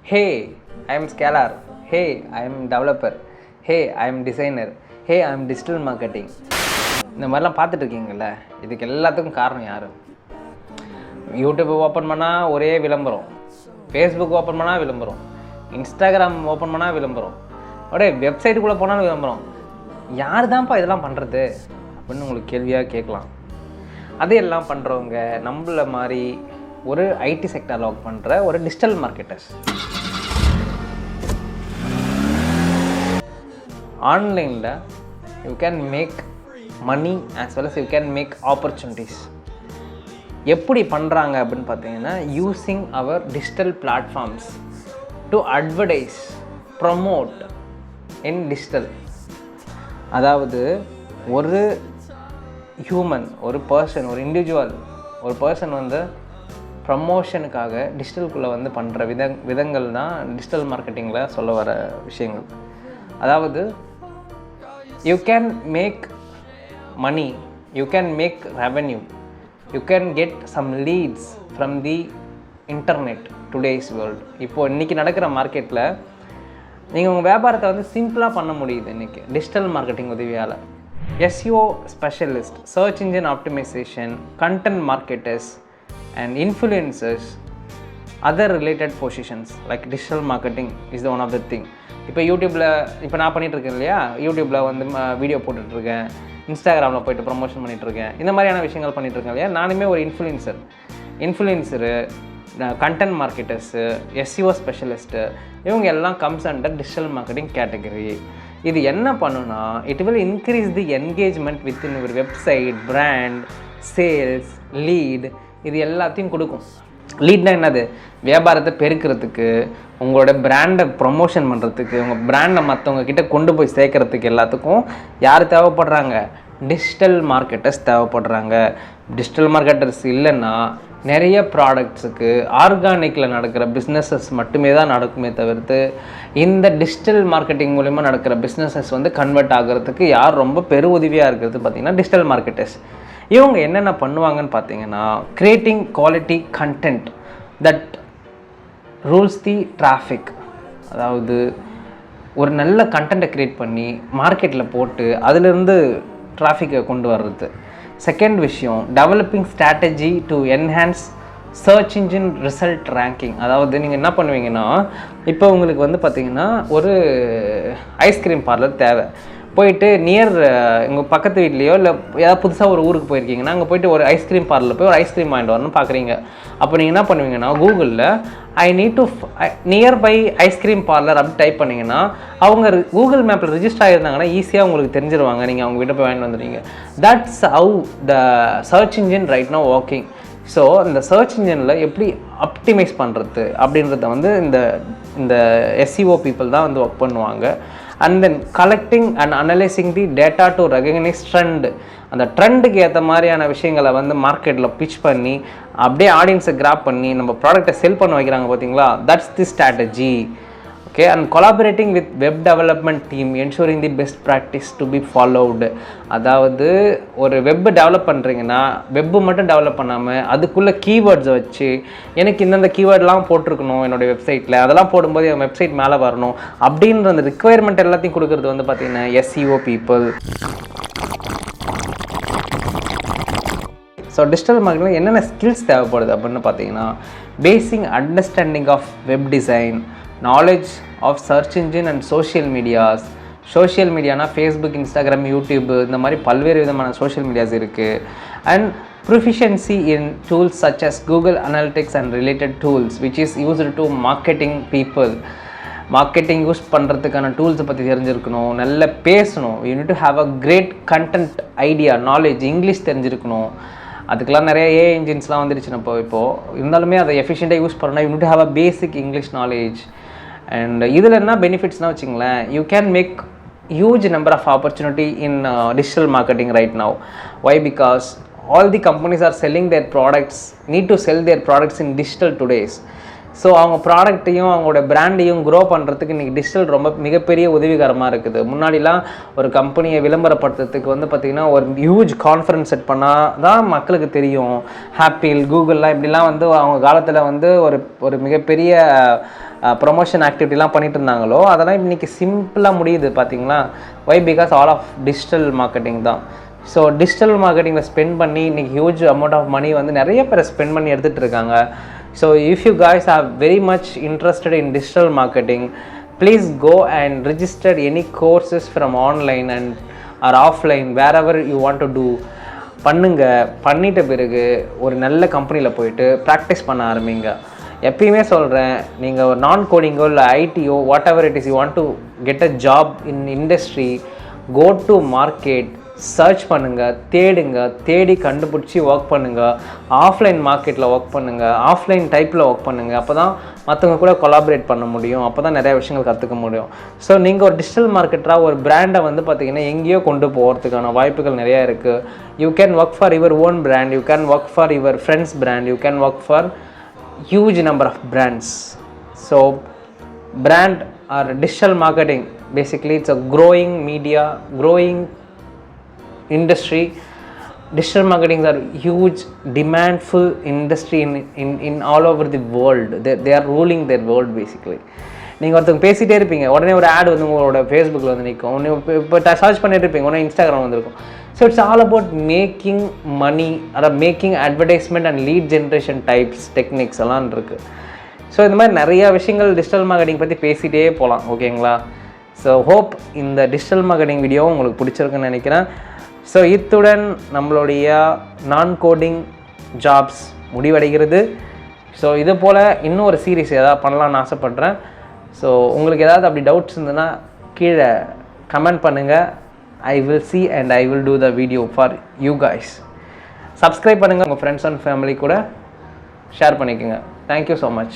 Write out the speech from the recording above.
Hey, I am Scalar. Hey, I am developer. Hey, I am designer. Hey, I am digital marketing. இந்த மாதிரிலாம் பார்த்துட்டு இருக்கீங்கல்ல, இதுக்கு எல்லாத்துக்கும் காரணம் யார்? யூடியூப் ஓப்பன் பண்ணால் ஒரே விளம்பரம், ஃபேஸ்புக் ஓப்பன் பண்ணால் விளம்பரம், இன்ஸ்டாகிராம் ஓப்பன் பண்ணால் விளம்பரம், அப்படியே வெப்சைட்டுக்குள்ளே போனாலும் விளம்பரம். யார் தான்ப்பா இதெல்லாம் பண்ணுறது அப்படின்னு உங்களுக்கு கேள்வியாக கேட்கலாம். அதையெல்லாம் பண்ணுறவங்க நம்மள மாதிரி ஒரு ஐடி செக்டரில் ஒர்க் பண்ணுற ஒரு டிஜிட்டல் மார்க்கெட்டர்ஸ். ஆன்லைனில் you can make money as well as you can make opportunities. எப்படி பண்ணுறாங்க அப்படின்னு பார்த்தீங்கன்னா, using our digital platforms to advertise, promote in digital. அதாவது ஒரு ஹியூமன், ஒரு பர்சன், ஒரு இண்டிவிஜுவல், ஒரு பர்சன் வந்து ப்ரமோஷனுக்காக டிஜிட்டலுக்குள்ளே வந்து பண்ணுற விதங்கள் தான் டிஜிட்டல் மார்க்கெட்டிங்கில் சொல்ல வர விஷயங்கள். அதாவது you can make money, you can make revenue, you can get some leads from the internet today's world. இப்போது இன்றைக்கி நடக்கிற மார்க்கெட்டில் நீங்கள் உங்கள் வியாபாரத்தை வந்து சிம்பிளாக பண்ண முடியுது இன்றைக்கி டிஜிட்டல் மார்க்கெட்டிங் உதவியால். SEO specialist, search engine optimization, content marketers and influencers, other related positions like digital marketing is the one of the thing. இப்போ யூடியூப்பில் இப்போ நான் பண்ணிகிட்ருக்கேன் இல்லையா, யூடியூப்பில் வந்து வீடியோ போட்டுட்ருக்கேன், இன்ஸ்டாகிராமில் போய்ட்டு ப்ரொமோஷன் பண்ணிகிட்ருக்கேன், இந்த மாதிரியான விஷயங்கள் பண்ணிகிட்ருக்கேன் இல்லையா. நானுமே ஒரு இன்ஃப்ளூயன்சரு, கண்டென்ட் மார்க்கெட்டர்ஸு, SEO ஸ்பெஷலிஸ்ட்டு, இவங்க எல்லாம் comes under digital marketing category. இது என்ன பண்ணுன்னா, it will increase the engagement within ஒரு வெப்சைட், பிராண்ட், சேல்ஸ், லீட், இது எல்லாத்தையும் கொடுக்கும். லீட்னா என்னது? வியாபாரத்தை பெருக்கிறதுக்கு, உங்களோட பிராண்டை ப்ரொமோஷன் பண்ணுறதுக்கு, உங்கள் பிராண்டை மற்றவங்க கிட்ட கொண்டு போய் சேர்க்குறதுக்கு எல்லாத்துக்கும் யார் தேவைப்படுறாங்க? டிஜிட்டல் மார்க்கெட்டர்ஸ் தேவைப்படுறாங்க. டிஜிட்டல் மார்க்கெட்டர்ஸ் இல்லைன்னா நிறைய ப்ராடக்ட்ஸுக்கு ஆர்கானிக்கில் நடக்கிற பிஸ்னஸஸ் மட்டுமே தான் நடக்குமே தவிர்த்து இந்த டிஜிட்டல் மார்க்கெட்டிங் மூலிமா நடக்கிற பிஸ்னஸஸ் வந்து கன்வெர்ட் ஆகிறதுக்கு யார் ரொம்ப பெருஉதவியாக இருக்கிறது பார்த்திங்கன்னா டிஜிட்டல் மார்க்கெட்டர்ஸ். இவங்க என்னென்ன பண்ணுவாங்கன்னு பார்த்தீங்கன்னா, creating quality content that rules the traffic. அதாவது ஒரு நல்ல கண்டென்ட்டை க்ரியேட் பண்ணி மார்க்கெட்டில் போட்டு அதிலிருந்து டிராஃபிக்கை கொண்டு வர்றது. செகண்ட் விஷயம், developing strategy to enhance search engine result ranking. அதாவது நீங்கள் என்ன பண்ணுவீங்கன்னா, இப்போ உங்களுக்கு வந்து பார்த்திங்கன்னா ஒரு ஐஸ்கிரீம் பார்லர் தேவை. போயிட்டு நியர் உங்கள் பக்கத்து வீட்லேயோ இல்லை ஏதாவது புதுசாக ஒரு ஊருக்கு போயிருக்கீங்கன்னா, அங்கே போய்ட்டு ஒரு ஐஸ்கிரீம் பார்லரில் போய் ஒரு ஐஸ்கிரீம் வாங்கிட்டு வரணும்னு பார்க்குறீங்க. அப்போ நீங்கள் என்ன பண்ணுவீங்கன்னா, கூகுளில் I need to nearby ice cream parlour அப்படி டைப் பண்ணிங்கன்னா, அவங்க கூகுள் மேப்பில் ரிஜிஸ்டர் ஆகியிருந்தாங்கன்னா ஈஸியாக உங்களுக்கு தெரிஞ்சிருவாங்க. நீங்கள் அவங்க கிட்ட போய் வாங்கிட்டு வந்துடுவீங்க. That's how the church engine right now working. So இந்த சர்ச் இன்ஜினில் எப்படி ஆப்டிமைஸ் பண்ணுறது அப்படின்றத வந்து இந்த SEO பீப்புள் தான் வந்து ஒர்க் பண்ணுவாங்க. And then collecting and analysing the data to recognise trend. அந்த ட்ரெண்டுக்கு ஏற்ற மாதிரியான விஷயங்களை வந்து மார்க்கெட்டில் பிச் பண்ணி அப்படியே ஆடியன்ஸை கிராப் பண்ணி நம்ம ப்ராடக்டை செல் பண்ண வைக்கிறாங்க பார்த்தீங்களா, that's the strategy. Okay. And collaborating with web development team, ensuring the best practice to be followed. அதாவது ஒரு வெப்பு டெவலப் பண்ணுறீங்கன்னா, வெப்பு மட்டும் டெவலப் பண்ணாமல் அதுக்குள்ளே கீவேர்ட்ஸை வச்சு எனக்கு இந்தந்த கீவேர்ட்லாம் போட்டிருக்கணும் என்னுடைய வெப்சைட்டில், அதெல்லாம் போடும்போது என் வெப்சைட் மேலே வரணும் அப்படின்ற அந்த ரிக்குவயர்மெண்ட் எல்லாத்தையும் கொடுக்குறது வந்து பார்த்திங்கன்னா SEO பீப்புள். ஸோ டிஜிட்டல் மார்க்கெட்டில் என்னென்ன ஸ்கில்ஸ் தேவைப்படுது அப்படின்னு பார்த்தீங்கன்னா, basic understanding of web design, knowledge of search engine and social medias. Social மீடியானா ஃபேஸ்புக், இன்ஸ்டாகிராம், யூடியூப், இந்த மாதிரி பல்வேறு விதமான சோஷியல் மீடியாஸ் இருக்குது. And proficiency in tools such as Google analytics and related tools which is used to marketing people. Marketing use பண்ணுறதுக்கான டூல்ஸை பற்றி தெரிஞ்சிருக்கணும், நல்ல பேசணும். You need to have a great content idea, knowledge, English தெரிஞ்சிருக்கணும். அதுக்கெலாம் நிறைய AI இன்ஜின்ஸ்லாம் வந்துடுச்சு. இப்போது இருந்தாலுமே அதை எஃபிஷியண்ட்டாக யூஸ் பண்ணால் you need to have a basic English knowledge. And இதில் என்ன பெனிஃபிட்ஸ்னால் வச்சுங்களேன், you can make huge number of opportunity in digital marketing right now. Why? Because all the companies are selling their products, need to sell their products in digital today's. So அவங்க ப்ராடக்ட்டையும் அவங்களோட பிராண்டையும் grow பண்ணுறதுக்கு இன்றைக்கி digital ரொம்ப மிகப்பெரிய உதவிகரமாக இருக்குது. முன்னாடிலாம் ஒரு கம்பெனியை விளம்பரப்படுத்துறதுக்கு வந்து பார்த்திங்கன்னா ஒரு ஹியூஜ் கான்ஃபரன்ஸ் செட் பண்ணால் தான் மக்களுக்கு தெரியும். ஆப்பிள், கூகுள்லாம் இப்படிலாம் வந்து அவங்க காலத்தில் வந்து ஒரு மிகப்பெரிய ப்ரொமோஷன் ஆக்டிவிட்டிலாம் பண்ணிட்டு இருந்தாங்களோ அதெல்லாம் இன்றைக்கி சிம்பிளாக முடியுது பார்த்தீங்களா. Why because all of digital marketing தான். ஸோ டிஜிட்டல் மார்க்கெட்டிங்கில் ஸ்பெண்ட் பண்ணி இன்றைக்கி ஹியூஜ் அமௌண்ட் ஆஃப் மணி வந்து நிறைய பேர் ஸ்பெண்ட் பண்ணி எடுத்துகிட்டு இருக்காங்க. So if you guys are very much interested in digital marketing, please go and register any courses from online and or offline wherever you want to do. பண்ணிட்ட பிறகு ஒரு நல்ல கம்பெனியில் போயிட்டு ப்ராக்டிஸ் பண்ண ஆரம்பிங்க. எப்பயுமே சொல்கிறேன், நீங்கள் ஒரு நான் கோடிங்கோ இல்லை ஐடியோ whatever it is you want to get a job in industry, go to market, search பண்ணுங்கள், தேடி கண்டுபிடிச்சி ஒர்க் பண்ணுங்கள். ஆஃப்லைன் மார்க்கெட்டில் ஒர்க் பண்ணுங்கள், ஆஃப்லைன் டைப்பில் ஒர்க் பண்ணுங்கள். அப்போ தான் மற்றவங்க கூட கொலாபரேட் பண்ண முடியும், அப்போ தான் நிறைய விஷயங்கள் கற்றுக்க முடியும். ஸோ நீங்கள் ஒரு டிஜிட்டல் மார்க்கெட்டராக ஒரு பிராண்டை வந்து பார்த்திங்கன்னா எங்கேயோ கொண்டு போகிறதுக்கான வாய்ப்புகள் நிறையா இருக்குது. You can work for your own brand, you can work for your friends brand, you can work for huge number of brands. So brand or digital marketing, basically it's a growing media, growing industry. Digital marketing are huge demandful industry in all over the world. They are ruling their world basically. நீங்கள் ஒருத்தவங்க பேசிகிட்டே இருப்பீங்க, உடனே ஒரு add வந்து உங்களோட ஃபேஸ்புக்கில் வந்து நிற்கும், இப்போ சர்ச் பண்ணிட்டு இருப்பீங்க, உடனே இன்ஸ்டாகிராம் வந்துருக்கும். So it's all about making money, அதாவது making advertisement and lead generation types techniques எல்லாம் இருக்குது. ஸோ இந்த மாதிரி நிறையா விஷயங்கள் டிஜிட்டல் மார்க்கெட்டிங் பற்றி பேசிகிட்டே போகலாம். ஓகேங்களா? ஸோ ஹோப் இந்த டிஜிட்டல் மார்க்கெட்டிங் வீடியோவும் உங்களுக்கு பிடிச்சிருக்குன்னு நினைக்கிறேன். ஸோ இத்துடன் நம்மளுடைய நான் கோடிங் ஜாப்ஸ் முடிவடைகிறது. ஸோ இது போல் இன்னும் ஒரு சீரீஸ் எதாவது பண்ணலான்னு ஆசைப்பட்றேன். ஸோ உங்களுக்கு ஏதாவது அப்படி டவுட்ஸ் இருந்ததுன்னா கீழே கமெண்ட் பண்ணுங்கள். I will see and I will do the video for you guys. Subscribe பண்ணுங்கள், உங்கள் ஃப்ரெண்ட்ஸ் அண்ட் ஃபேமிலி கூட ஷேர் பண்ணிக்கோங்க. Thank you so much.